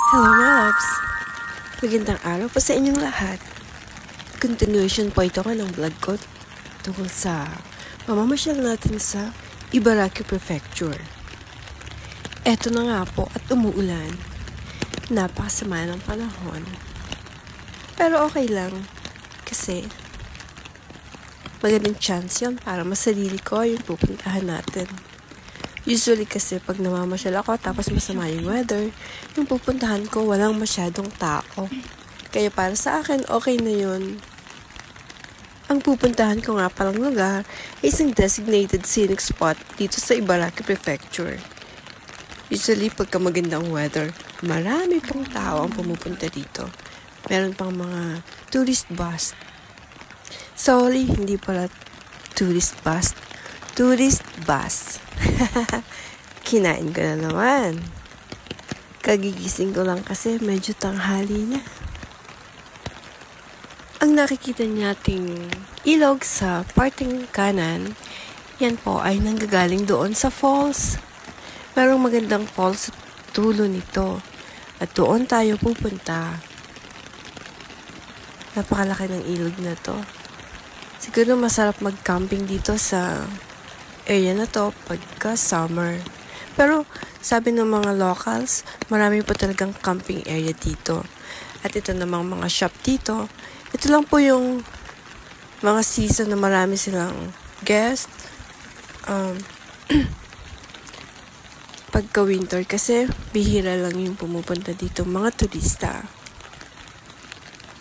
Hello my loves! Magandang araw po sa inyong lahat. Continuation po ito ng vlog ko tungkol sa mamamasyal natin sa Ibaraki Prefecture. Eto na nga po at umuulan. Napakasama ng panahon. Pero okay lang kasi magandang chance yun para masarili ko yung pupuntahan natin. Usually kasi pag namamasyal ako tapos masama yung weather, yung pupuntahan ko walang masyadong tao. Kaya para sa akin, okay na yun. Ang pupuntahan ko nga palang lugar ay isang designated scenic spot dito sa Ibaraki Prefecture. Usually pagka magandang weather, marami pang tao ang pumupunta dito. Meron pang mga tourist bus. Sorry, hindi pala tourist bus. Tourist bus. Kinain ko na naman. Kagigising ko lang kasi medyo tanghali na. Ang nakikita nating ilog sa parting kanan, yan po ay nanggagaling doon sa falls. Merong magandang falls sa dulo nito. At doon tayo pupunta. Napakalaki ng ilog na to. Siguro masarap mag-camping dito sa area na to pagka summer. Pero sabi ng mga locals, marami po talagang camping area dito. At ito namang mga shop dito. Ito lang po yung mga season na marami silang guest. Pagka winter kasi bihira lang yung pumupunta dito mga turista.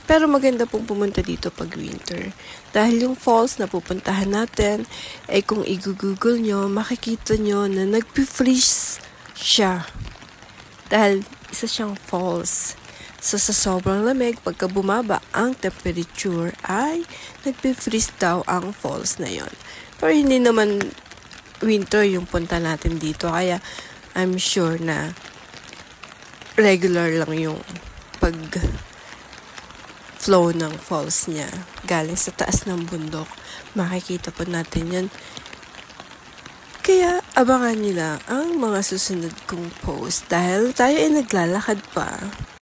Pero maganda pong pumunta dito pag winter. Dahil yung falls na pupuntahan natin, ay kung i-google nyo, makikita nyo na nagpi-freeze siya. Dahil isa siyang falls. So sa sobrang lamig, pagka bumaba ang temperature, ay nagpi-freeze daw ang falls na yon. Pero hindi naman winter yung punta natin dito. Kaya I'm sure na regular lang yung flow ng falls niya galing sa taas ng bundok. Makikita po natin yan. Kaya abangan nyo lang ang mga susunod kong post dahil tayo ay naglalakad pa.